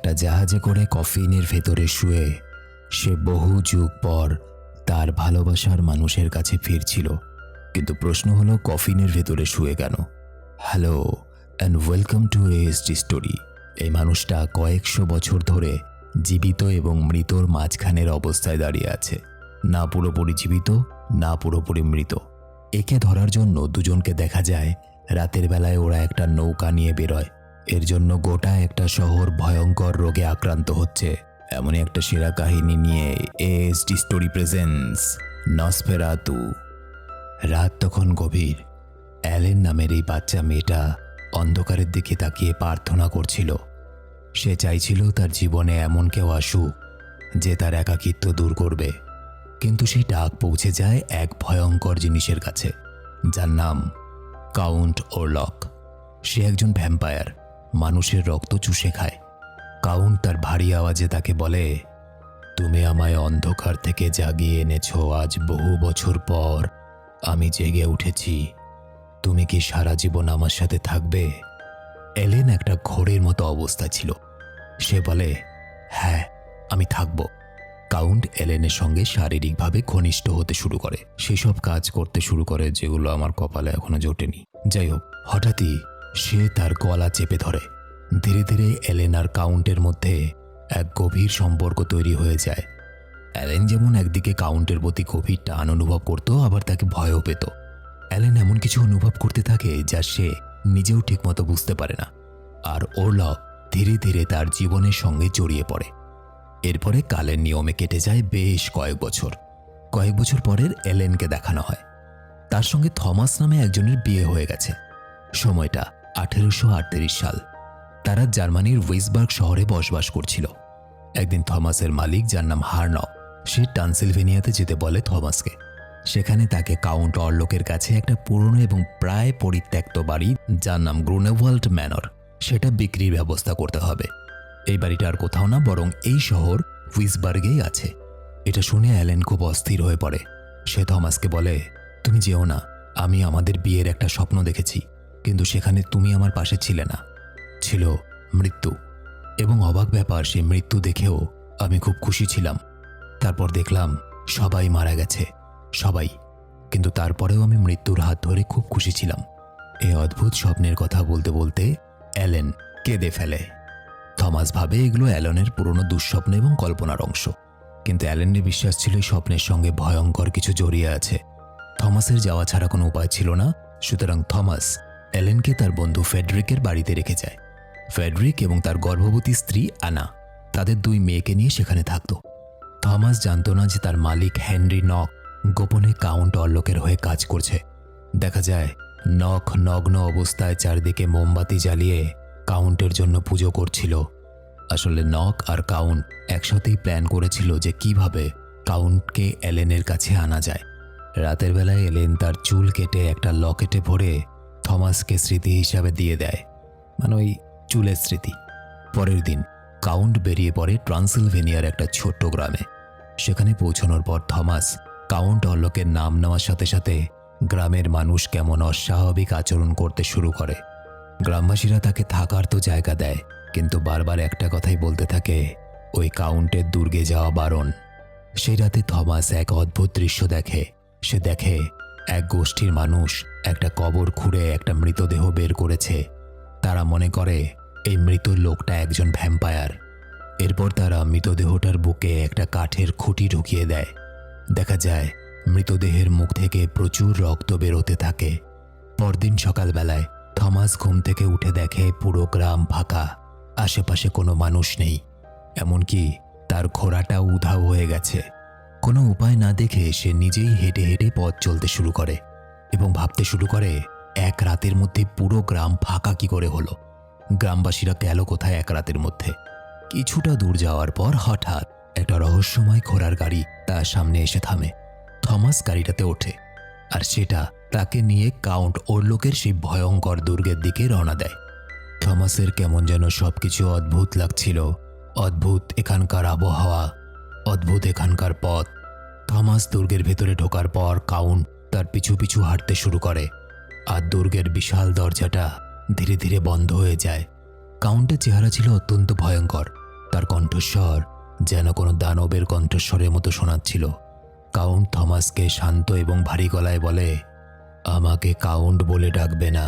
একটা জাহাজে করে কফিনের ভেতরে শুয়ে সে বহু যুগ পর তার ভালোবাসার মানুষের কাছে ফিরছিল। কিন্তু প্রশ্ন হলো, কফিনের ভেতরে শুয়ে কেন? Hello and welcome to ASD story. এই মানুষটা কয়েকশো বছর ধরে জীবিত এবং মৃতর মাঝখানের অবস্থায় দাঁড়িয়ে আছে। না পুরোপুরি জীবিত, না পুরোপুরি মৃত। একে ধরার জন্য দুজনকে দেখা যায় রাতের বেলায় ওরা একটা নৌকা নিয়ে বেরোয়। এর জন্য গোটা একটা শহর ভয়ঙ্কর রোগে আক্রান্ত হচ্ছে। এমনই একটা সেরা কাহিনী নিয়ে এএসডি স্টোরি প্রেজেন্টস নসফেরাতু। রাত তখন গভীর। অ্যালেন নামের এই বাচ্চা মেয়েটা অন্ধকারের দিকে তাকিয়ে প্রার্থনা করছিল। সে চাইছিল তার জীবনে এমন কেউ আসুক যে তার একাকিত্ব দূর করবে। কিন্তু সেই ডাক পৌঁছে যায় এক ভয়ঙ্কর জিনিসের কাছে, যার নাম কাউন্ট ওরলক। সে একজন ভ্যাম্পায়ার, মানুষের রক্ত চুষে খায়। কাউন্ট তার ভারী আওয়াজে তাকে বলে, তুমি আমায় অন্ধকার থেকে জাগিয়ে এনেছ। আজ বহু বছর পর আমি জেগে উঠেছি। তুমি কি সারা জীবন আমার সাথে থাকবে? এলেন একটা ঘোরের মতো অবস্থা ছিল। সে বলে, হ্যাঁ, আমি থাকব। কাউন্ট এলেনের সঙ্গে শারীরিকভাবে ঘনিষ্ঠ হতে শুরু করে, সেসব কাজ করতে শুরু করে যেগুলো আমার কপালে এখনো জোটেনি। যাই হোক, হঠাৎই সে তার গলা চেপে ধরে। ধীরে ধীরে এলেন আর কাউন্টের মধ্যে এক গভীর সম্পর্ক তৈরি হয়ে যায়। অ্যালেন যেমন একদিকে কাউন্টের প্রতি গভীর টান অনুভব করত, আবার তাকে ভয়ও পেত। অ্যালেন এমন কিছু অনুভব করতে থাকে যা সে নিজেও ঠিকমতো বুঝতে পারে না। আর ওরলক ধীরে ধীরে তার জীবনের সঙ্গে জড়িয়ে পড়ে। এরপরে কালের নিয়মে কেটে যায় বেশ কয়েক বছর। কয়েক বছর পরের এলেনকে দেখানো হয়। তার সঙ্গে থমাস নামে একজনের বিয়ে হয়ে গেছে। সময়টা 1838 সাল। তারা জার্মানির উইসবার্গ শহরে বসবাস করছিল। একদিন থমাসের মালিক, যার নাম হার্নক, সে ট্রান্সিলভেনিয়াতে যেতে বলে থমাসকে। সেখানে তাকে কাউন্ট অরলকের কাছে একটা পুরনো এবং প্রায় পরিত্যক্ত বাড়ি, যার নাম গ্রুনেওয়াল্ড ম্যানর, সেটা বিক্রির ব্যবস্থা করতে হবে। এই বাড়িটা আর কোথাও না, বরং এই শহর উইসবার্গেই আছে। এটা শুনে অ্যালেন খুব অস্থির হয়ে পড়ে। সে থমাসকে বলে, তুমি যেও না। আমি আমাদের বিয়ের একটা স্বপ্ন দেখেছি, কিন্তু সেখানে তুমি আমার পাশে ছিলে না, ছিল মৃত্যু। এবং অবাক ব্যাপার, সে মৃত্যু দেখেও আমি খুব খুশি ছিলাম। তারপর দেখলাম সবাই মারা গেছে, সবাই। কিন্তু তারপরেও আমি মৃত্যুর হাত ধরে খুব খুশি ছিলাম। এই অদ্ভুত স্বপ্নের কথা বলতে বলতে অ্যালেন কেঁদে ফেলে। থমাস ভাবে এগুলো অ্যালেনের পুরনো দুঃস্বপ্ন এবং কল্পনার অংশ। কিন্তু অ্যালেনের বিশ্বাস ছিল এই স্বপ্নের সঙ্গে ভয়ঙ্কর কিছু জড়িয়ে আছে। থমাসের যাওয়া ছাড়া কোনো উপায় ছিল না। সুতরাং থমাস অ্যালেনকে তার বন্ধু ফেডরিকের বাড়িতে রেখে যায়। ফেডরিক এবং তার গর্ভবতী স্ত্রী আনা তাদের দুই মেয়েকে নিয়ে সেখানে থাকত। থমাস জানত না যে তার মালিক হেনরি নক গোপনে কাউন্ট অরলকের হয়ে কাজ করছে। দেখা যায় নক নগ্ন অবস্থায় চারদিকে মোমবাতি জ্বালিয়ে কাউন্টের জন্য পুজো করছিল। আসলে নক আর কাউন্ট একসাথেই প্ল্যান করেছিল যে কিভাবে কাউন্টকে এলেনের কাছে আনা যায়। রাতের বেলায় এলেন তার চুল কেটে একটা লকেটে ভরে থমাসকে স্মৃতি হিসাবে দিয়ে দেয়, মানে ওই চুলের স্মৃতি। পরের দিন কাউন্ট বেরিয়ে পড়ে ট্রান্সিলভেনিয়ার একটা ছোট্ট গ্রামে। সেখানে পৌঁছানোর পর থমাস কাউন্ট অরলকের নাম নেওয়ার সাথে সাথে গ্রামের মানুষ কেমন অস্বাভাবিক আচরণ করতে শুরু করে। গ্রামবাসীরা তাকে থাকার তো জায়গা দেয়, কিন্তু বারবার একটা কথাই বলতে থাকে, ওই কাউন্টের দুর্গে যাওয়া বারণ। সেই রাতে থমাস এক অদ্ভুত দৃশ্য দেখে। সে দেখে এক গোষ্ঠীর মানুষ একটা কবর খুঁড়ে একটা মৃতদেহ বের করেছে। তারা মনে করে এই মৃত লোকটা একজন ভ্যাম্পায়ার। এরপর তারা মৃতদেহটার বুকে একটা কাঠের খুঁটি ঢুকিয়ে দেয়। দেখা যায় মৃতদেহের মুখ থেকে প্রচুর রক্ত বেরোতে থাকে। পরদিন সকালবেলায় থমাস ঘুম থেকে উঠে দেখে পুরো গ্রাম ফাঁকা, আশেপাশে কোনো মানুষ নেই। এমনকি তার ঘোড়াটাও উধাও হয়ে গেছে। কোনো উপায় না দেখে সে নিজেই হেঁটে হেঁটে পথ চলতে শুরু করে এবং ভাবতে শুরু করে, এক রাতের মধ্যে পুরো গ্রাম ফাঁকা কি করে হলো? গ্রামবাসীরা গেল কোথায় এক রাতের মধ্যে? কিছুটা দূর যাওয়ার পর হঠাৎ একটা রহস্যময় ঘোড়ার গাড়ি তার সামনে এসে থামে। থমাস গাড়িটাতে ওঠে আর সেটা তাকে নিয়ে কাউন্ট ওরলকের সেই ভয়ঙ্কর দুর্গের দিকে রওনা দেয়। থমাসের কেমন যেন সবকিছু অদ্ভুত লাগছিল। অদ্ভুত এখানকার আবহাওয়া, অদ্ভুত এখানকার পথ। থমাস দুর্গের ভেতরে ঢোকার পর কাউন্ট তার পিছু পিছু হাঁটতে শুরু করে, আর দুর্গের বিশাল দরজাটা ধীরে ধীরে বন্ধ হয়ে যায়। কাউন্টের চেহারা ছিল অত্যন্ত ভয়ঙ্কর। কণ্ঠস্বর যেন কোনো দানবের কণ্ঠস্বরের মতো শোনাচ্ছিল। কাউন্ট থমাসকে শান্ত এবং ভারী গলায় বলে, আমাকে কাউন্ট বলে ডাকবে না,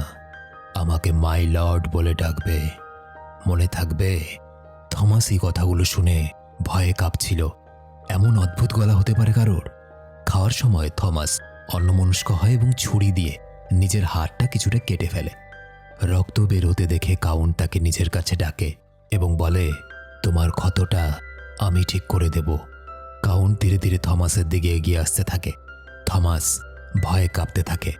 আমাকে মাই লর্ড বলে ডাকবে, মনে থাকবে? থমাস এই কথাগুলো শুনে ভয়ে কাঁপছিল। এমন অদ্ভুত গলা হতে পারে কারোর? খাওয়ার সময় থমাস অন্যমনস্ক হয় এবং ছুরি দিয়ে নিজের হাতটা কিছুটা কেটে ফেলে। রক্ত বেরোতে দেখে কাউন্ট তাকে নিজের কাছে ডাকে এবং বলে, তোমার ক্ষতটা আমি ঠিক করে দেব। কাউন্ট ধীরে ধীরে থমাসের দিকে এগিয়ে আসতে থাকে। থমাস ভয়ে কাঁপতে থাকে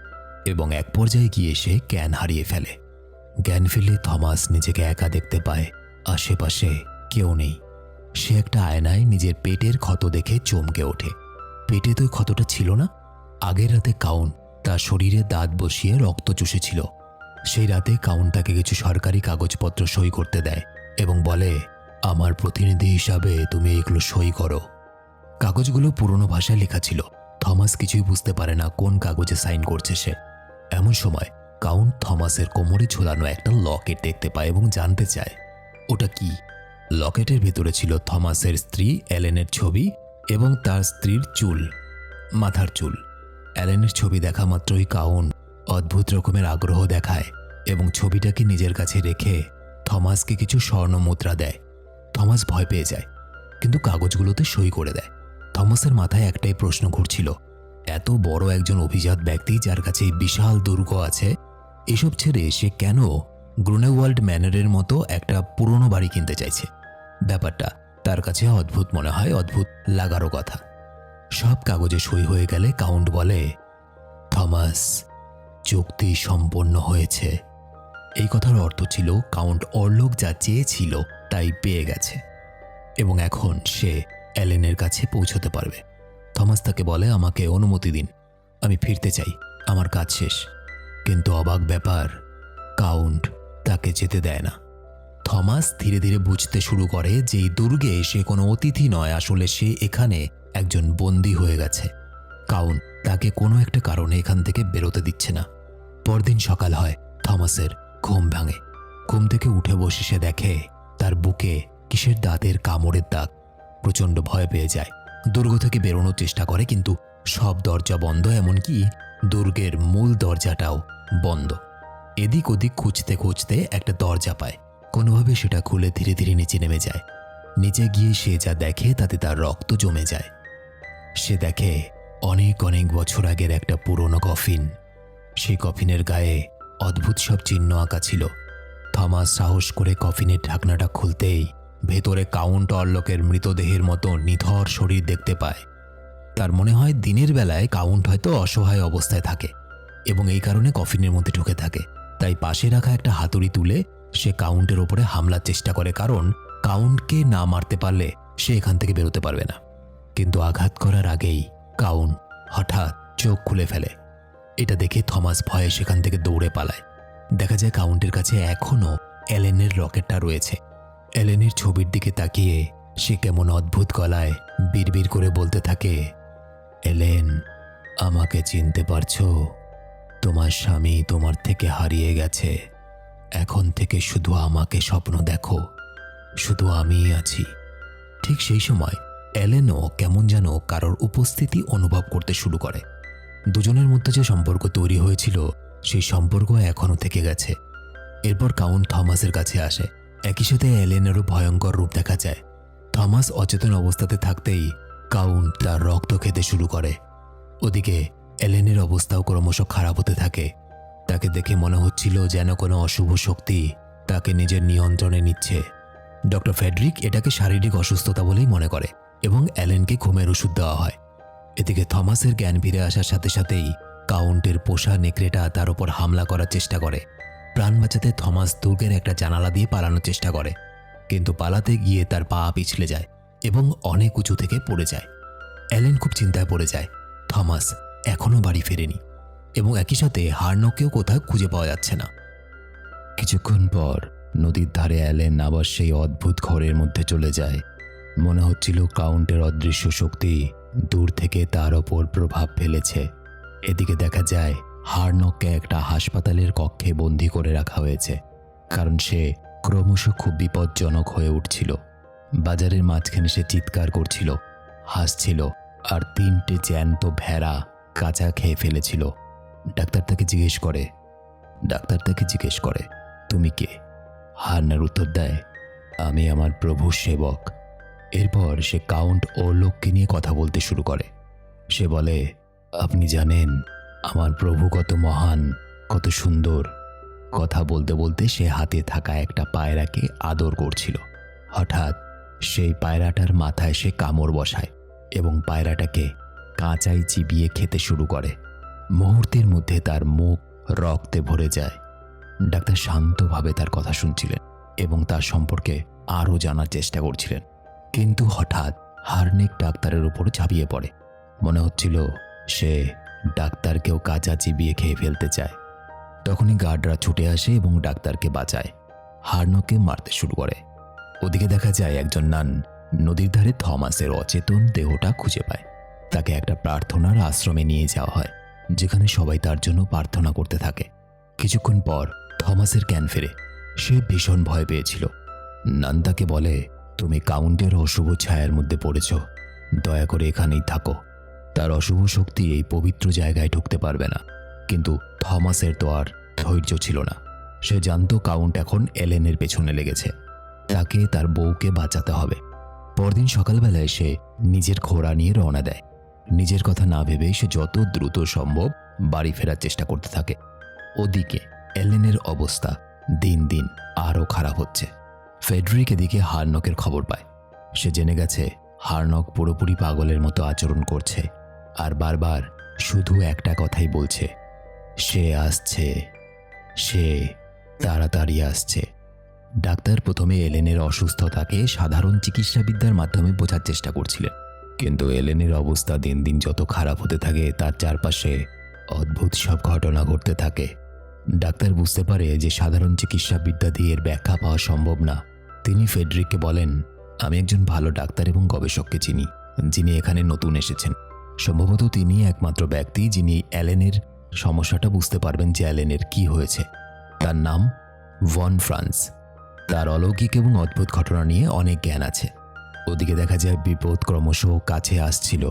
এবং এক পর্যায়ে গিয়ে সে জ্ঞান হারিয়ে ফেলে। জ্ঞান ফিরলে থমাস নিজেকে একা দেখতে পায়। আশেপাশে কেউ নেই। সে একটা আয়নায় নিজের পেটের ক্ষত দেখে চমকে ওঠে। পেটে তো ক্ষতটা ছিল না। আগের রাতে কাউন্ট তার শরীরে দাঁত বসিয়ে রক্ত চুষেছিল। সেই রাতে কাউন্ট তাকে কিছু সরকারি কাগজপত্র সই করতে দেয় এবং বলে, আমার প্রতিনিধি হিসাবে তুমি এগুলো সই করো। কাগজগুলো পুরনো ভাষায় লেখা ছিল। থমাস কিছুই বুঝতে পারে না কোন কাগজে সাইন করছে সে। এমন সময় কাউন্ট থমাসের কোমরে ঝোলানো একটা লকেট দেখতে পায় এবং জানতে চায় ওটা কি। লকেটের ভেতরে ছিল থমাসের স্ত্রী এলেনের ছবি এবং তার স্ত্রীর চুল, মাথার চুল। এলেনের ছবি দেখা মাত্রই কাউন্ট অদ্ভুত রকমের আগ্রহ দেখায় এবং ছবিটাকে নিজের কাছে রেখে থমাসকে কিছু স্বর্ণ মুদ্রা দেয়। থমাস ভয় পেয়ে যায় কিন্তু কাগজগুলোতে সই করে দেয়। থমাসের মাথায় একটাই প্রশ্ন ঘুরছিল, এত বড় একজন অভিজাত ব্যক্তি যার কাছে এই বিশাল দুর্গ আছে, এসব ছেড়ে সে কেন গ্রুনেওয়াল্ড ম্যানরের মতো একটা পুরনো বাড়ি কিনতে চাইছে? ব্যাপারটা তার কাছে অদ্ভুত মনে হয়, অদ্ভুত লাগারও কথা। সব কাগজে সই হয়ে গেলে কাউন্ট বলে, থমাস, চুক্তি সম্পন্ন হয়েছে। এই কথার অর্থ ছিল কাউন্ট অর্লোক যা চেয়েছিল তাই পেয়ে গেছে এবং এখন সে এলেনের কাছে পৌঁছতে পারবে। থমাস তাকে বলে, আমাকে অনুমতি দিন, আমি ফিরতে চাই, আমার কাজ শেষ। কিন্তু অবাক ব্যাপার, কাউন্ট তাকে যেতে দেয় না। থমাস ধীরে ধীরে বুঝতে শুরু করে যে এই দুর্গে সে কোনো অতিথি নয়, আসলে সে এখানে একজন বন্দী হয়ে গেছে। কাউন্ট তাকে কোনো একটা কারণে এখান থেকে বেরোতে দিচ্ছে না। পরদিন সকাল হয়, থমাসের ঘুম ভাঙে। ঘুম থেকে উঠে বসে সে দেখে তার বুকে কিসের দাঁতের কামড়ের দাগ। প্রচণ্ড ভয় পেয়ে যায়। দুর্গ থেকে বেরোনোর চেষ্টা করে কিন্তু সব দরজা বন্ধ, এমনকি দুর্গের মূল দরজাটাও বন্ধ। এদিক ওদিক খুঁজতে খুঁজতে একটা দরজা পায়। কোনোভাবে সেটা খুলে ধীরে ধীরে নিচে নেমে যায়। নিচে গিয়ে সে যা দেখে তাতে তার রক্ত জমে যায়। সে দেখে অনেক অনেক বছর আগের একটা পুরনো কফিন। সেই কফিনের গায়ে অদ্ভুত সব চিহ্ন আঁকা ছিল। থমাস সাহস করে কফিনের ঢাকনাটা খুলতেই ভেতরে কাউন্ট অর্লোকের মৃতদেহের মতো নিথর শরীর দেখতে পায়। তার মনে হয় দিনের বেলায় কাউন্ট হয়তো অসহায় অবস্থায় থাকে এবং এই কারণে কফিনের মধ্যে ঢুকে থাকে। তাই পাশে রাখা একটা হাতুড়ি তুলে সে কাউন্টের ওপরে হামলার চেষ্টা করে, কারণ কাউন্টকে না মারতে পারলে সে এখান থেকে বেরোতে পারবে না। কিন্তু আঘাত করার আগেই কাউন্ট হঠাৎ চোখ খুলে ফেলে। এটা দেখে থমাস ভয়ে সেখান থেকে দৌড়ে পালায়। দেখা যায় কাউন্টের কাছে এখনও এলেনের লকেটটা রয়েছে। এলেনের ছবির দিকে তাকিয়ে সে কেমন অদ্ভুত গলায় বিড়বিড় করে বলতে থাকে, এলেন, আমাকে চিনতে পারছো? তোমার স্বামী তোমার থেকে হারিয়ে গেছে। এখন থেকে শুধু আমাকে স্বপ্ন দেখো, শুধু আমিই আছি। ঠিক সেই সময় এলেনও কেমন যেন কারোর উপস্থিতি অনুভব করতে শুরু করে। দুজনের মধ্যে যে সম্পর্ক তৈরি হয়েছিল সেই সম্পর্ক এখনও থেকে গেছে। এরপর কাউন্ট থমাসের কাছে আসে। একই সাথে এলেনেরও ভয়ঙ্কর রূপ দেখা যায়। থমাস অচেতন অবস্থাতে থাকতেই কাউন্ট তার রক্ত খেতে শুরু করে। ওদিকে এলেনের অবস্থাও ক্রমশ খারাপ হতে থাকে। তাকে দেখে মনে হচ্ছিল যেন কোনো অশুভ শক্তি তাকে নিজের নিয়ন্ত্রণে নিচ্ছে। ডক্টর ফেডরিক এটাকে শারীরিক অসুস্থতা বলেই মনে করে এবং এলেনকে ঘুমের ওষুধ দেওয়া হয়। এদিকে থমাসের জ্ঞান ফিরে আসার সাথে সাথেই কাউন্টের পোষা নেকড়েটা তার উপর হামলা করার চেষ্টা করে। প্রাণ বাঁচাতে থমাস দুর্গের একটা জানালা দিয়ে পালানোর চেষ্টা করে, কিন্তু পালাতে গিয়ে তার পা পিছলে যায় এবং অনেক উঁচু থেকে পড়ে যায়। এলেন খুব চিন্তায় পড়ে যায়। থমাস এখনও বাড়ি ফেরেনি এবং একই সাথে হার্নকেও কোথাও খুঁজে পাওয়া যাচ্ছে না। কিছুক্ষণ পর নদীর ধারে এলেন আবার সেই অদ্ভুত ঘরের মধ্যে চলে যায়। মনে হচ্ছিল কাউন্টের অদৃশ্য শক্তি দূর থেকে তার ওপর প্রভাব ফেলেছে। এদিকে দেখা যায় হার্নককে একটা হাসপাতালের কক্ষে বন্দি করে রাখা হয়েছে, কারণ সে ক্রমশ খুব বিপজ্জনক হয়ে উঠছিল। বাজারের মাঝখানে সে চিৎকার করছিল, হাসছিল, আর 3টে জ্যান্ত ভেড়া কাঁচা খেয়ে ফেলেছিল। ডাক্তার তাকে জিজ্ঞেস করে তুমি কে? হার্নার উত্তর দেয়, আমি আমার প্রভুর সেবক। এরপর সে কাউন্ট ওরলককে নিয়ে কথা বলতে শুরু করে। সে বলে, আপনি জানেন আমার প্রভু কত মহান, কত সুন্দর। কথা বলতে বলতে সে হাতে থাকা একটা পায়রাকে আদর করছিল। হঠাৎ সেই পায়রাটার মাথায় সে কামড় বসায় এবং পায়রাটাকে কাঁচাই চিবিয়ে খেতে শুরু করে। মুহূর্তের মধ্যে তার মুখ রক্তে ভরে যায়। ডাক্তার শান্তভাবে তার কথা শুনছিলেন এবং তার সম্পর্কে আরও জানার চেষ্টা করছিলেন। কিন্তু হঠাৎ হার্নেক ডাক্তারের উপর ঝাঁপিয়ে পড়ে। মনে হচ্ছিল সে ডাক্তারকেও কাঁচা চিবিয়ে খেয়ে ফেলতে চায়। তখনই গার্ডরা ছুটে আসে এবং ডাক্তারকে বাঁচায়। হার্নকে মারতে শুরু করে। ওদিকে দেখা যায় একজন নান নদীর ধারে থমাসের অচেতন দেহটা খুঁজে পায়। তাকে একটা প্রার্থনার আশ্রমে নিয়ে যাওয়া হয়, যেখানে সবাই তার জন্য প্রার্থনা করতে থাকে। কিছুক্ষণ পর থমাসের জ্ঞান ফেরে। সে ভীষণ ভয় পেয়েছিল। নান তাকে বলে, তুমি কাউন্টের অশুভ ছায়ার মধ্যে পড়েছ, দয়া করে এখানেই থাকো। তার অশুভ শক্তি এই পবিত্র জায়গায় ঢুকতে পারবে না। কিন্তু থমাসের তো আর ধৈর্য ছিল না। সে জানত কাউন্ট এখন এলেনের পেছনে লেগেছে। তাকে তার বউকে বাঁচাতে হবে। পরদিন সকালবেলায় সে নিজের ঘোড়া নিয়ে রওনা দেয়। নিজের কথা না ভেবে সে যত দ্রুত সম্ভব বাড়ি ফেরার চেষ্টা করতে থাকে। ওদিকে এলেনের অবস্থা দিন দিন আরও খারাপ হচ্ছে। ফেডরিক এদিকে হার্নকের খবর পায়। সে জেনে গেছে হার্নক পুরোপুরি পাগলের মতো আচরণ করছে আর বারবার শুধু একটা কথাই বলছে, সে আসছে, সে তাড়াতাড়ি আসছে। ডাক্তার প্রথমে এলেনের অসুস্থতাকে সাধারণ চিকিৎসাবিদ্যার মাধ্যমে বোঝার চেষ্টা করছিলেন, কিন্তু এলেনের অবস্থা দিন দিন যত খারাপ হতে থাকে তার চারপাশে অদ্ভুত সব ঘটনা ঘটতে থাকে। ডাক্তার বুঝতে পারে যে সাধারণ চিকিৎসাবিদ্যা দিয়ে এর ব্যাখ্যা পাওয়া সম্ভব না। তিনি ফেডরিককে বলেন, আমি একজন ভালো ডাক্তার এবং গবেষককে চিনি, যিনি এখানে নতুন এসেছেন। সম্ভবত তিনি একমাত্র ব্যক্তি যিনি অ্যালেনের সমস্যাটা বুঝতে পারবেন যে অ্যালেনের কি হয়েছে। তার নাম ভন ফ্রান্স। তার অলৌকিক এবং অদ্ভুত ঘটনা নিয়ে অনেক জ্ঞান আছে। ওদিকে দেখা যায় বিপদ ক্রমশ কাছে আসছিল।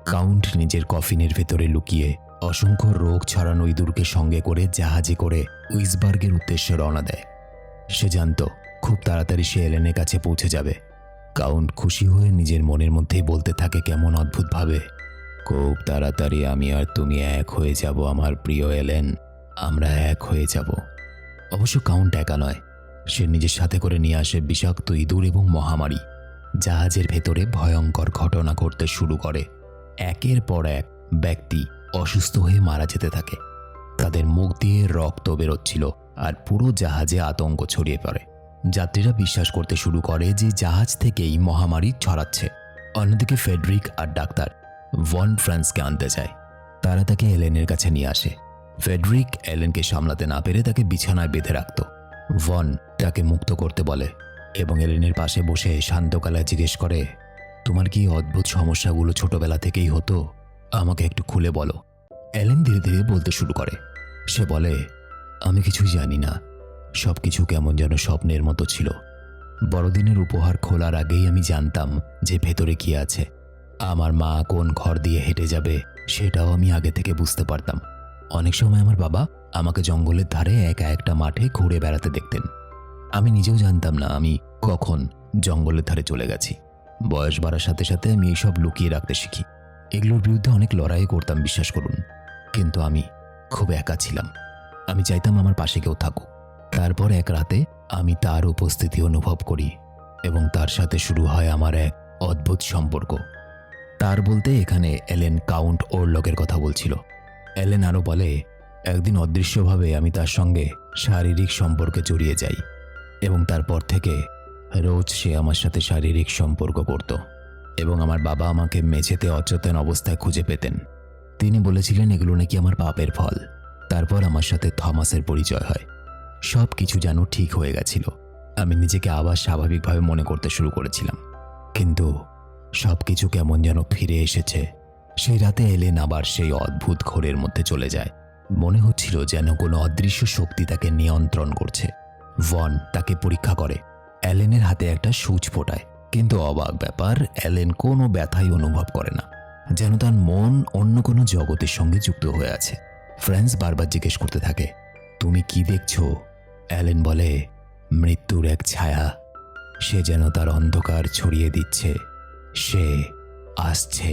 কাউন্ট নিজের কফিনের ভেতরে লুকিয়ে অসংখ্য রোগ ছড়ানো ইঁদুরকে সঙ্গে করে জাহাজে করে উইসবার্গের উদ্দেশ্যে রওনা দেয়। সে জানত খুব তাড়াতাড়ি সে এলেনের কাছে পৌঁছে যাবে। কাউন্ট খুশি হয়ে নিজের মনের মধ্যেই বলতে থাকে কেমন অদ্ভুতভাবে, খুব তাড়াতাড়ি আমি আর তুমি এক হয়ে যাব আমার প্রিয় এলেন, আমরা এক হয়ে যাব। অবশ্য কাউন্ট একা নয়, সে নিজের সাথে করে নিয়ে আসে বিষাক্ত ইঁদুর এবং মহামারী। জাহাজের ভেতরে ভয়ঙ্কর ঘটনা ঘটতে শুরু করে। একের পর এক ব্যক্তি অসুস্থ হয়ে মারা যেতে থাকে। তাদের মুখ দিয়ে রক্ত বেরোচ্ছিল আর পুরো জাহাজে আতঙ্ক ছড়িয়ে পড়ে। যাত্রীরা বিশ্বাস করতে শুরু করে যে জাহাজ থেকেই মহামারী ছড়াচ্ছে। অন্যদিকে ফেডরিক আর ডাক্তার ভন ফ্রান্সকে আনতে চায়। তারা তাকে এলেনের কাছে নিয়ে আসে। ফেডরিক এলেনকে সামলাতে না পেরে তাকে বিছানায় বেঁধে রাখত। ভন তাকে মুক্ত করতে বলে এবং এলেনের পাশে বসে শান্ত গলায় জিজ্ঞেস করে, তোমার কি অদ্ভুত সমস্যাগুলো ছোটবেলা থেকেই হতো? আমাকে একটু খুলে বলো। এলেন ধীরে ধীরে বলতে শুরু করে। সে বলে, আমি কিছুই জানি না, সব কিছু কেমন যেন স্বপ্নের মতো ছিল। বড়দিনের উপহার খোলার আগেই আমি জানতাম যে ভেতরে কি আছে। আমার মা কোন ঘর দিয়ে হেঁটে যাবে সেটাও আমি আগে থেকে বুঝতে পারতাম। অনেক সময় আমার বাবা আমাকে জঙ্গলের ধারে একা একটা মাঠে ঘুরে বেড়াতে দেখতেন। আমি নিজেও জানতাম না আমি কখন জঙ্গলের ধারে চলে গেছি। বয়স বাড়ার সাথে সাথে আমি এইসব লুকিয়ে রাখতে শিখি। এগুলোর বিরুদ্ধে অনেক লড়াই করতাম, বিশ্বাস করুন। কিন্তু আমি খুব একা ছিলাম। আমি চাইতাম আমার পাশে কেউ থাকুক। তারপর এক রাতে আমি তার উপস্থিতি অনুভব করি এবং তার সাথে শুরু হয় আমার এক অদ্ভুত সম্পর্ক। তার বলতে এখানে এলেন কাউন্ট ওরলকের কথা বলছিল। এলেন আরও বলে, একদিন অদৃশ্যভাবে আমি তার সঙ্গে শারীরিক সম্পর্কে জড়িয়ে যাই এবং তারপর থেকে রোজ সে আমার সাথে শারীরিক সম্পর্ক করত এবং আমার বাবা আমাকে মেঝেতে অচেতন অবস্থায় খুঁজে পেতেন। তিনি বলেছিলেন এগুলো নাকি আমার পাপের ফল। তারপর আমার সাথে থমাসের পরিচয় হয়। সব কিছু যেন ঠিক হয়ে গেছিল। আমি নিজেকে আবার স্বাভাবিকভাবে মনে করতে শুরু করেছিলাম, কিন্তু সব কিছু কেমন যেন ফিরে এসেছে। সেই রাতে এলেন আবার সেই অদ্ভুত ঘোরের মধ্যে চলে যায়। মনে হচ্ছিল যেন কোনো অদৃশ্য শক্তি তাকে নিয়ন্ত্রণ করছে। ভন তাকে পরীক্ষা করে। অ্যালেনের হাতে একটা সুচ ফোটায় কিন্তু অবাক ব্যাপার, অ্যালেন কোনো ব্যথাই অনুভব করে না, যেন তার মন অন্য কোনো জগতের সঙ্গে যুক্ত হয়ে আছে। ফ্রান্স বারবার জিজ্ঞেস করতে থাকে, তুমি কি দেখছো? অ্যালেন বলে, মৃত্যুর এক ছায়া, সে যেন তার অন্ধকার ছড়িয়ে দিচ্ছে, সে আসছে।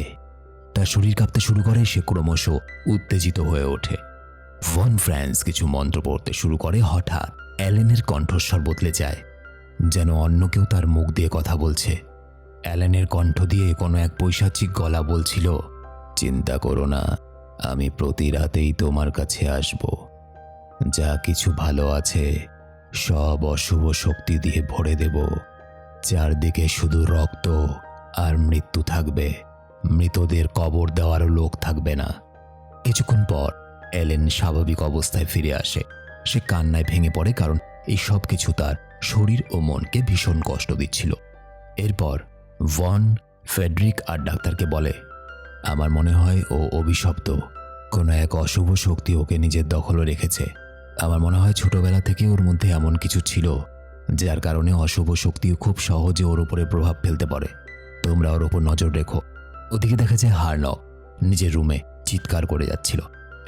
তার শরীর কাঁপতে শুরু করে, সে ক্রমশ উত্তেজিত হয়ে ওঠে। ভন ফ্রান্স কিছু মন্ত্র পড়তে শুরু করে। হঠাৎ অ্যালেনের কণ্ঠস্বর বদলে যায়, যেন অন্য কেউ তার মুখ দিয়ে কথা বলছে। অ্যালেনের কণ্ঠ দিয়ে কোনো এক পৈশাচিক গলা বলছিল, চিন্তা করো না, আমি প্রতি রাতেই তোমার কাছে আসব। যা কিছু ভালো আছে সব অশুভ শক্তি দিয়ে ভরে দেব। চারদিকে শুধু রক্ত আর মৃত্যু থাকবে, মৃতদের কবর দেওয়ারও লোক থাকবে না। কিছুক্ষণ পর অ্যালেন স্বাভাবিক অবস্থায় ফিরে আসে। সে কান্নায় ভেঙে পড়ে, কারণ এই সব কিছু তার শরীর ও মনকে ভীষণ কষ্ট দিচ্ছিল। এরপর ভন ফেডরিক আর ডাক্তারকে বলে, আমার মনে হয় ও অভিশপ্ত, কোনো এক অশুভ শক্তি ওকে নিজের দখলে রেখেছে। আমার মনে হয় ছোটবেলা থেকে ওর মধ্যে এমন কিছু ছিল যার কারণে অশুভ শক্তিও খুব সহজে ওর উপরে প্রভাব ফেলতে পারে। তোমরা ওর ওপর নজর রেখো। ওদিকে দেখা যায় হার্নক নিজের রুমে চিৎকার করে যাচ্ছিল।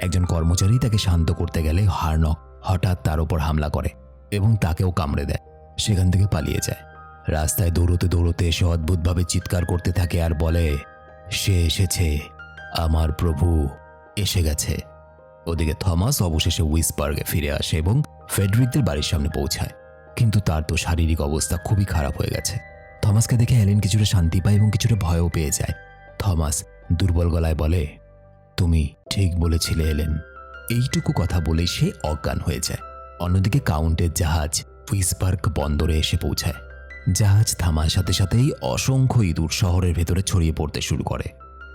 একজন কর্মচারী তাকে শান্ত করতে গেলে হার্নক হঠাৎ তার ওপর হামলা করে এবং তাকেও কামড়ে দেয়। সেখান থেকে পালিয়ে যায়। রাস্তায় দৌড়তে দৌড়তে এসে অদ্ভুতভাবে চিৎকার করতে থাকে আর বলে, সে এসেছে, আমার প্রভু এসে গেছে। ওদিকে থমাস অবশেষে উইসবার্গে ফিরে আসে এবং ফেডরিকদের বাড়ির সামনে পৌঁছায়, কিন্তু তার তো শারীরিক অবস্থা খুবই খারাপ হয়ে গেছে। থমাসকে দেখে অ্যালেন কিছুটা শান্তি পায় এবং কিছুটা ভয়ও পেয়ে যায়। থমাস দুর্বল গলায় বলে, তুমি ঠিক বলেছিলে এলেন। এইটুকু কথা বলে সে অজ্ঞান হয়ে যায়। অন্যদিকে কাউন্টের জাহাজ উইসবার্গ বন্দরে এসে পৌঁছায়। জাহাজ থামার সাথে সাথেই অসংখ্য ইঁদুর শহরের ভেতরে ছড়িয়ে পড়তে শুরু করে।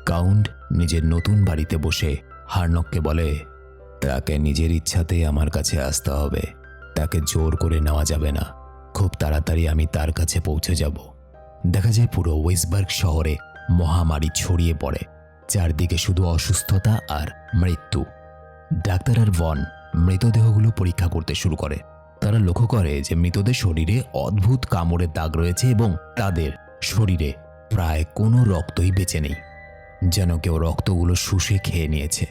কাউন্ট নিজের নতুন বাড়িতে বসে হার্নককে বলে, তাকে নিজের ইচ্ছাতেই আমার কাছে আসতে হবে, তাকে জোর করে নেওয়া যাবে না। খুব তাড়াতাড়ি আমি তার কাছে পৌঁছে যাব। দেখা যায় পুরো উইসবার্গ শহরে মহামারী ছড়িয়ে পড়ে। চারদিকে শুধু অসুস্থতা আর মৃত্যু। ডাক্তার আর ভন মৃতদেহগুলো পরীক্ষা করতে শুরু করে। তারা লক্ষ্য করে যে মৃতদের শরীরে অদ্ভুত কামড়ের দাগ রয়েছে এবং তাদের শরীরে প্রায় কোনো রক্তই বেঁচে নেই, যেন কেউ রক্তগুলো শুষে খেয়ে নিয়েছে।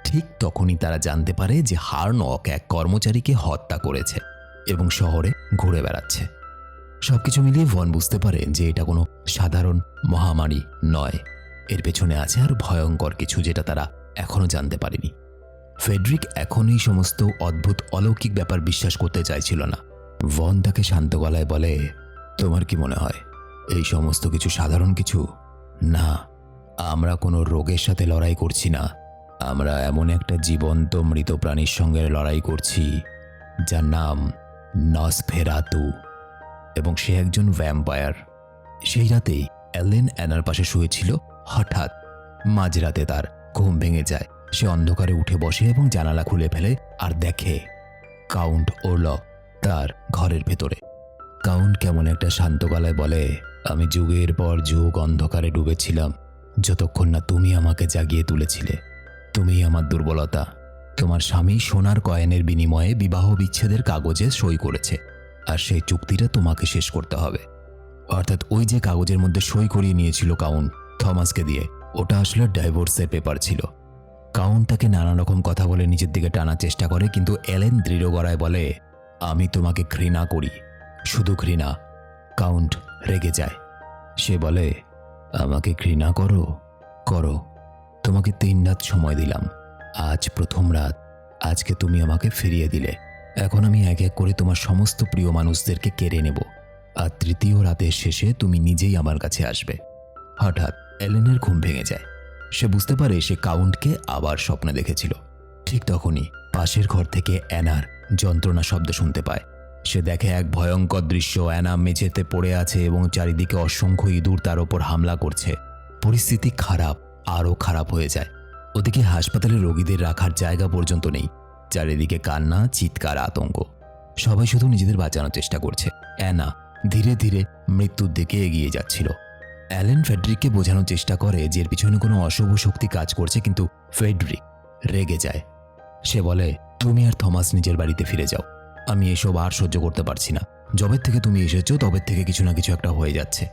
ঠিক তখনই তারা জানতে পারে যে হার্নক এক কর্মচারীকে হত্যা করেছে এবং শহরে ঘুরে বেড়াচ্ছে। সবকিছু মিলিয়ে ভন বুঝতে পারে যে এটা কোনো সাধারণ মহামারী নয়, এর পেছনে আছে আর ভয়ঙ্কর কিছু, যেটা তারা এখনো জানতে পারেনি। ফেডরিক এখন এই সমস্ত অদ্ভুত অলৌকিক ব্যাপার বিশ্বাস করতে চাইছিল না। ভন তাকে শান্ত গলায় বলে, তোমার কি মনে হয় এই সমস্ত কিছু সাধারণ কিছু? না, আমরা কোনো রোগের সাথে লড়াই করছি না, আমরা এমন একটা জীবন্ত মৃত প্রাণীর সঙ্গে লড়াই করছি যার নাম নসফেরাতু, এবং সে একজন ভ্যাম্পায়ার। সেই রাতেই অ্যালেন অ্যানার পাশে শুয়েছিল। হঠাৎ মাঝরাতে তার ঘুম ভেঙে যায়। সে অন্ধকারে উঠে বসে এবং জানালা খুলে ফেলে আর দেখে কাউন্ট ওরলক তার ঘরের ভেতরে। কাউন্ট কেমন একটা শান্ত গলায় বলে, আমি যুগের পর যুগ অন্ধকারে ডুবেছিলাম যতক্ষণ না তুমি আমাকে জাগিয়ে তুলেছিলে। তুমিই আমার দুর্বলতা। তোমার স্বামী সোনার কয়েনের বিনিময়ে বিবাহ বিচ্ছেদের কাগজে সই করেছে, আর সেই চুক্তিটা তোমাকে শেষ করতে হবে। অর্থাৎ ওই যে কাগজের মধ্যে সই করিয়ে নিয়েছিল কাউন্ট থমাসকে দিয়ে, ওটা আসলে ডাইভোর্সের পেপার ছিল। কাউন্ট তাকে নানা রকম কথা বলে নিজের দিকে টানার চেষ্টা করে, কিন্তু অ্যালেন দৃঢ় গলায় বলে, আমি তোমাকে ঘৃণা করি, শুধু ঘৃণা। কাউন্ট রেগে যায়। সে বলে, আমাকে ঘৃণা করো, করো, তোমাকে 3 রাত সময় দিলাম, আজ প্রথম রাত, আজকে তুমি আমাকে ফিরিয়ে দিলে। এখন আমি এক এক করে তোমার সমস্ত প্রিয় মানুষদেরকে কেড়ে নেব, আর তৃতীয় রাতের শেষে তুমি নিজেই আমার কাছে আসবে। হঠাৎ অ্যালেনের ঘুম ভেঙে যায়। সে বুঝতে পারে সে কাউন্টকে আবার স্বপ্নে দেখেছিল। ঠিক তখনই পাশের ঘর থেকে অ্যানার যন্ত্রণা শব্দ শুনতে পায়। সে দেখে এক ভয়ঙ্কর দৃশ্য। অ্যানা মেঝেতে পড়ে আছে এবং চারিদিকে অসংখ্য ইঁদুর তার ওপর হামলা করছে। পরিস্থিতি খারাপ, আরও খারাপ হয়ে যায়। ওদিকে হাসপাতালে রোগীদের রাখার জায়গা পর্যন্ত নেই। চারিদিকে কান্না, চিৎকার, আতঙ্ক। সবাই শুধু নিজেদের বাঁচানোর চেষ্টা করছে। অ্যানা ধীরে ধীরে মৃত্যুর দিকে এগিয়ে যাচ্ছিল। অ্যালেন ফেডরিককে বোঝানোর চেষ্টা করে যে এর পিছনে কোনো অশুভ শক্তি কাজ করছে, কিন্তু ফেডরিক রেগে যায়। সে বলে, তুমি আর থমাস নিজের বাড়িতে ফিরে যাও, আমি এসব আর সহ্য করতে পারছি না। যবে থেকে তুমি এসেছো তবে থেকে কিছু না কিছু একটা হয়ে যাচ্ছে।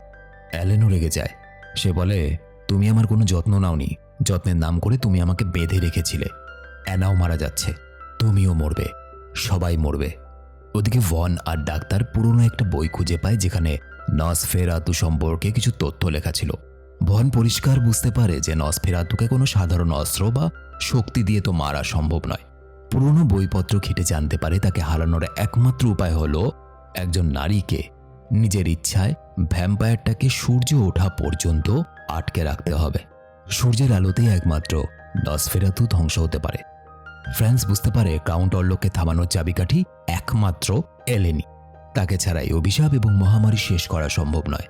অ্যালেনও রেগে যায়। সে বলে, তুমি আমার কোনো যত্ন নাওনি, যত্নের নাম করে তুমি আমাকে বেঁধে রেখেছিলে। অ্যানাও মারা যাচ্ছে, তুমিও মরবে, সবাই মরবে। ওদিকে ভন আর ডাক্তার পুরনো একটা বই খুঁজে পায় যেখানে নসফেরাতু সম্পর্কে কিছু তথ্য লেখা ছিল। ভন পরিষ্কার বুঝতে পারে যে নসফেরাতুকে কোনো সাধারণ অস্ত্র বা শক্তি দিয়ে তো মারা সম্ভব নয়। পুরনো বইপত্র ঘেঁটে জানতে পারে তাকে হারানোর একমাত্র উপায় হলো একজন নারীকে নিজের ইচ্ছায় ভ্যাম্পায়ারটাকে সূর্য ওঠা পর্যন্ত আটকে রাখতে হবে। সূর্যের আলোতেই একমাত্র নসফেরাতু ধ্বংস হতে পারে। ফ্রান্স বুঝতে পারে কাউন্ট অর্লককে থামানোর চাবিকাঠি একমাত্র এলেনি। তাকে ছাড়া এই অভিশাপ এবং মহামারী শেষ করা সম্ভব নয়।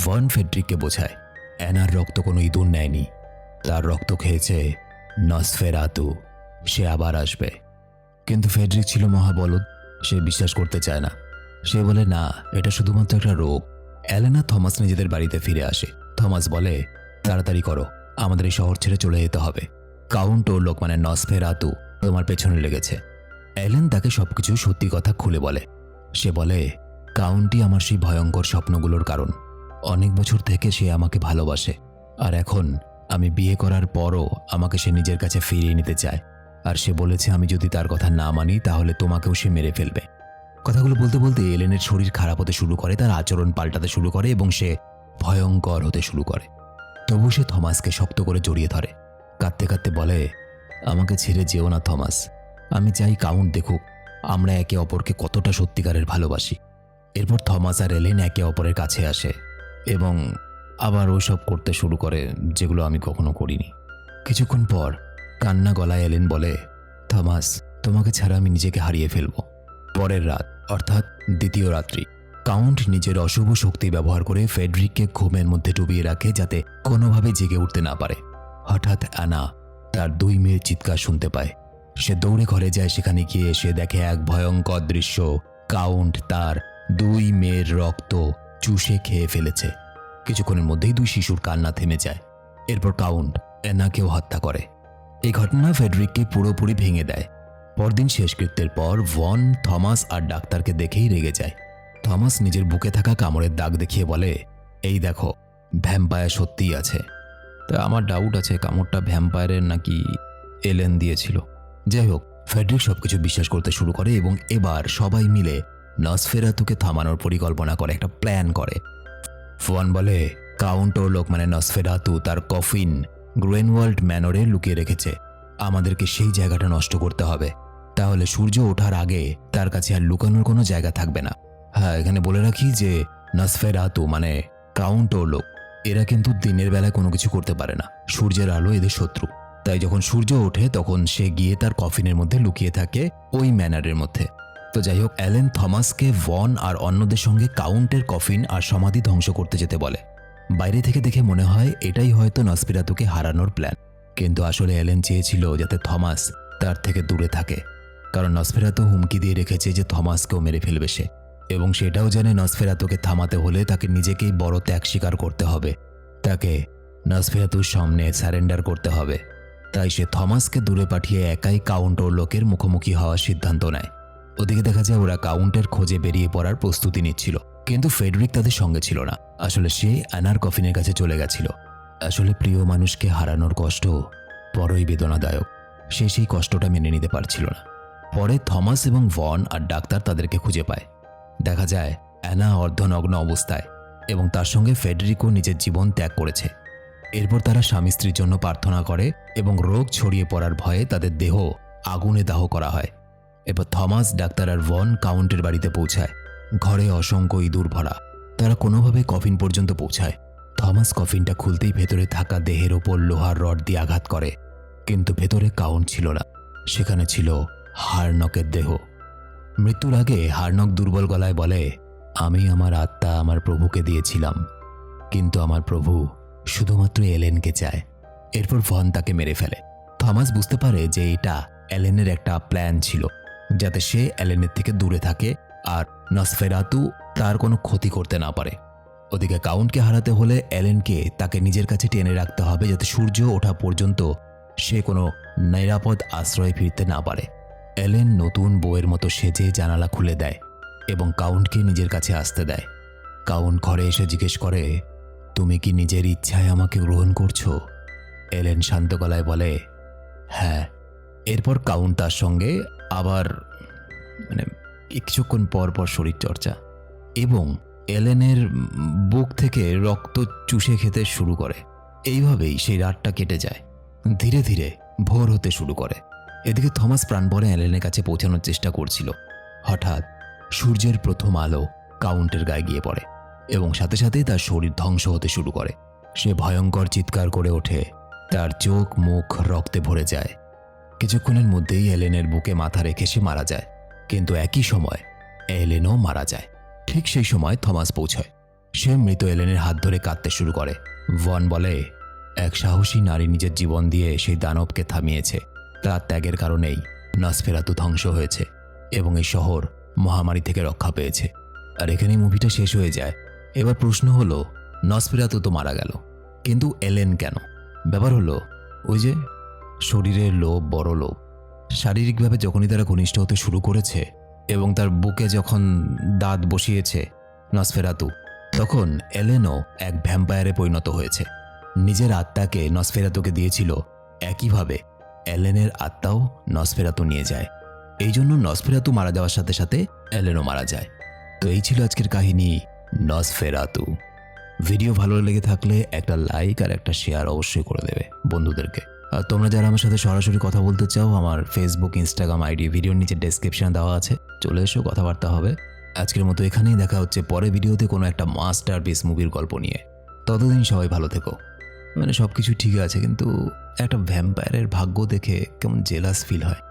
ভন ফেডরিককে বোঝায়, অ্যানার রক্ত কোনো ইঁদুর নেয়নি, তার রক্ত খেয়েছে নসফেরাতু, সে আবার আসবে। কিন্তু ফেডরিক ছিল মহাবলদ, সে বিশ্বাস করতে চায় না। সে বলে, না, এটা শুধুমাত্র একটা রোগ। অ্যালেনা থমাস নিজেদের বাড়িতে ফিরে আসে। থমাস বলে, তাড়াতাড়ি করো, আমাদের এই শহর ছেড়ে চলে যেতে হবে। কাউন্ট অর্লক মানে নসফেরাতু তোমার পেছনে লেগেছে। অ্যালেন তাকে সবকিছু সত্যি কথা খুলে বলে। সে বলে, কাউন্টই আমার সেই ভয়ঙ্কর স্বপ্নগুলোর কারণ। অনেক বছর থেকে সে আমাকে ভালোবাসে, আর এখন আমি বিয়ে করার পরও আমাকে সে নিজের কাছে ফিরিয়ে নিতে চায়। আর সে বলেছে আমি যদি তার কথা না মানি তাহলে তোমাকেও সে মেরে ফেলবে। কথাগুলো বলতে বলতে এলেনের শরীর খারাপ হতে শুরু করে, তার আচরণ পাল্টাতে শুরু করে এবং সে ভয়ঙ্কর হতে শুরু করে। তবু সে থমাসকে শক্ত করে জড়িয়ে ধরে, কাঁদতে কাঁদতে বলে, আমাকে ছেড়ে যেও না থমাস, আমি চাই কাউন্ট দেখুক আমরা একে অপরকে কতটা সত্যিকারের ভালোবাসি। এরপর থমাস আর এলেন একে অপরের কাছে আসে এবং আবার ওসব করতে শুরু করে যেগুলো আমি কখনো করিনি। কিছুক্ষণ পর কান্না গলায় এলেন বলে, থমাস, তোমাকে ছাড়া আমি নিজেকে হারিয়ে ফেলব। পরের রাত অর্থাৎ দ্বিতীয় রাত্রি, কাউন্ট নিজের অশুভ শক্তি ব্যবহার করে ফেডরিককে ঘুমের মধ্যে ডুবিয়ে রাখে যাতে কোনোভাবে জেগে উঠতে না পারে। হঠাৎ অ্যানা তার দুই মেয়ের চিৎকার শুনতে পায়। সে দৌড়ে ঘরে যায়। সেখানে গিয়ে সে দেখে এক ভয়ঙ্কর দৃশ্য। কাউন্ট তার দুই মেয়ের রক্ত চুষে খেয়ে ফেলেছে। কিছুক্ষণের মধ্যেই দুই শিশুর কান্না থেমে যায়। এরপর কাউন্ট অ্যানাকেও হত্যা করে। এই ঘটনা ফেডরিককে পুরোপুরি ভেঙে দেয়। পরদিন শেষকৃত্যের পর ভন থমাস আর ডাক্তারকে দেখেই রেগে যায়। থমাস নিজের বুকে থাকা কামড়ের দাগ দেখিয়ে বলে, এই দেখো, ভ্যাম্পায়ার সত্যিই আছে। তা আমার ডাউট আছে কামড়টা ভ্যাম্পায়ারের নাকি এলেন দিয়েছিল। যাই হোক, ফেডরিক সবকিছু বিশ্বাস করতে শুরু করে এবং এবার সবাই মিলে নসফেরাতুকে থামানোর পরিকল্পনা করে, একটা প্ল্যান করে। ফোয়ান বলে, কাউন্ট অর্লক মানে নসফেরাতু তার কফিন গ্রেনওয়াল্ড ম্যানরে লুকিয়ে রেখেছে। আমাদেরকে সেই জায়গাটা নষ্ট করতে হবে, তাহলে সূর্য ওঠার আগে তার কাছে আর লুকানোর কোনো জায়গা থাকবে না। হ্যাঁ, এখানে বলে রাখি যে নসফেরাতু মানে কাউন্ট অর্লক এরা কিন্তু দিনের বেলায় কোনো কিছু করতে পারে না, সূর্যের আলো এদের শত্রু। তাই যখন সূর্য ওঠে তখন সে গিয়ে তার কফিনের মধ্যে লুকিয়ে থাকে ওই ম্যানারের মধ্যে। তো যাই হোক, অ্যালেন থমাসকে ভন আর অন্যদের সঙ্গে কাউন্টের কফিন আর সমাধি ধ্বংস করতে যেতে বলে। বাইরে থেকে দেখে মনে হয় এটাই হয়তো নসফেরাতুকে হারানোর প্ল্যান, কিন্তু আসলে অ্যালেন চেয়েছিল যাতে থমাস তার থেকে দূরে থাকে, কারণ নসফেরাতু হুমকি দিয়ে রেখেছে যে থমাসকেও মেরে ফেলবে সে, এবং সেটাও জানে নসফেরাতুকে থামাতে হলে তাকে নিজেকেই বড় ত্যাগ স্বীকার করতে হবে, তাকে নসফেরাতুর সামনে স্যারেন্ডার করতে হবে। তাই সে থমাসকে দূরে পাঠিয়ে একাই কাউন্ট অর্লকের মুখোমুখি হওয়ার সিদ্ধান্ত নেয়। ওদিকে দেখা যায় ওরা কাউন্টের খোঁজে বেরিয়ে পড়ার প্রস্তুতি নিচ্ছিল, কিন্তু ফেডরিক তাদের সঙ্গে ছিল না। আসলে সে অ্যানার কফিনের কাছে চলে গেছিল। আসলে প্রিয় মানুষকে হারানোর কষ্ট বড়ই বেদনাদায়ক, সে সেই কষ্টটা মেনে নিতে পারছিল না। পরে থমাস এবং ভন আর ডাক্তার তাদেরকে খুঁজে পায়। দেখা যায় অ্যানা অর্ধনগ্ন অবস্থায় এবং তার সঙ্গে ফেডরিকও নিজের জীবন ত্যাগ করেছে। এরপর তারা স্বামী স্ত্রীর জন্য প্রার্থনা করে এবং রোগ ছড়িয়ে পড়ার ভয়ে তাদের দেহ আগুনে দাহ করা হয়। এরপর থমাস, ডাক্তার আর ভন কাউন্টের বাড়িতে পৌঁছায়। ঘরে অসংখ্য ইঁদুর ভরা। তারা কোনোভাবে কফিন পর্যন্ত পৌঁছায়। থমাস কফিনটা খুলতেই ভেতরে থাকা দেহের ওপর লোহার রড দিয়ে আঘাত করে, কিন্তু ভেতরে কাউন্ট ছিল না, সেখানে ছিল হার্নকের দেহ। মৃত্যুর আগে হার্নক দুর্বল গলায় বলে, আমি আমার আত্মা আমার প্রভুকে দিয়েছিলাম, কিন্তু আমার প্রভু শুধুমাত্র এলেনকে চায়। এরপর ভন তাকে মেরে ফেলে। থমাস বুঝতে পারে যে এটা এলেনের একটা প্ল্যান ছিল, যাতে সে এলেনের থেকে দূরে থাকে আর নসফেরাতু তার কোনো ক্ষতি করতে না পারে। ওদিকে কাউন্টকে হারাতে হলে এলেনকে তাকে নিজের কাছে টেনে রাখতে হবে, যাতে সূর্য ওঠা পর্যন্ত সে কোনো নিরাপদ আশ্রয়ে ফিরতে না পারে। এলেন নতুন বউয়ের মতো সেজে জানালা খুলে দেয় এবং কাউন্টকে নিজের কাছে আসতে দেয়। কাউন্ট ঘরে এসে জিজ্ঞেস করে, তুমি কি নিজের ইচ্ছায় আমাকে গ্রহণ করছো? এলেন শান্ত গলায় বলে, হ্যাঁ। এরপর কাউন্ট তার সঙ্গে আবার কিছুক্ষণ পর পর শরীর চর্চা, এবং এলেনের বুক থেকে রক্ত চুষে খেতে শুরু করে। এইভাবেই সেই রাতটা কেটে যায়। ধীরে ধীরে ভোর হতে শুরু করে। এদিকে থমাস প্রাণপণে এলেনের কাছে পৌঁছানোর চেষ্টা করছিল। হঠাৎ সূর্যের প্রথম আলো কাউন্টের গায়ে গিয়ে পড়ে এবং সাথে সাথেই তার শরীর ধ্বংস হতে শুরু করে। সে ভয়ঙ্কর চিৎকার করে ওঠে। তার চোখ মুখ রক্তে ভরে যায়। কিছুক্ষণের মধ্যেই এলেনের বুকে মাথা রেখে সে মারা যায়। কিন্তু একই সময় এলেনও মারা যায়। ঠিক সেই সময় থমাস পৌঁছায়। সে মৃত এলেনের হাত ধরে কাঁদতে শুরু করে। ভন বলে, এক সাহসী নারী নিজের জীবন দিয়ে সেই দানবকে থামিয়েছে। তার ত্যাগের কারণেই নসফেরাতু ধ্বংস হয়েছে এবং এই শহর মহামারী থেকে রক্ষা পেয়েছে। আর এখানেই মুভিটা শেষ হয়ে যায়। এবার প্রশ্ন হলো, নসফেরাতু তো মারা গেল, কিন্তু এলেন কেন? ব্যাপার হলো, ওই যে শরীরের লোভ, বড় লোভ। শারীরিকভাবে যখনই তারা ঘনিষ্ঠ হতে শুরু করেছে এবং তার বুকে যখন দাঁত বসিয়েছে নসফেরাতু, তখন এলেনও এক ভ্যাম্পায়ারে পরিণত হয়েছে। নিজের আত্মাকে নসফেরাতুকে দিয়েছিল, একইভাবে এলেনের আত্মাও নসফেরাতু নিয়ে যায়। এই জন্য নসফেরাতু মারা যাওয়ার সাথে সাথে এলেনও মারা যায়। তো এই ছিল আজকের কাহিনী নসফেরাতু। ভিডিও ভালো লেগে থাকলে একটা লাইক আর একটা শেয়ার অবশ্যই করে দেবে বন্ধুদেরকে। আর তোমরা যারা আমার সাথে সরাসরি কথা বলতে চাও, আমার ফেসবুক, ইনস্টাগ্রাম আইডি ভিডিওর নিচে ডেসক্রিপশনে দেওয়া আছে, চলে এসো, কথাবার্তা হবে। আজকের মতো এখানেই দেখা হচ্ছে পরের ভিডিওতে কোনো একটা মাস্টারপিস মুভির গল্প নিয়ে। ততদিন সবাই ভালো থেকো। সব কিছু ঠিক আছে, কিন্তু একটা ভ্যাম্পায়ারের ভাগ্য দেখে কেমন জেলাস ফিল হয়।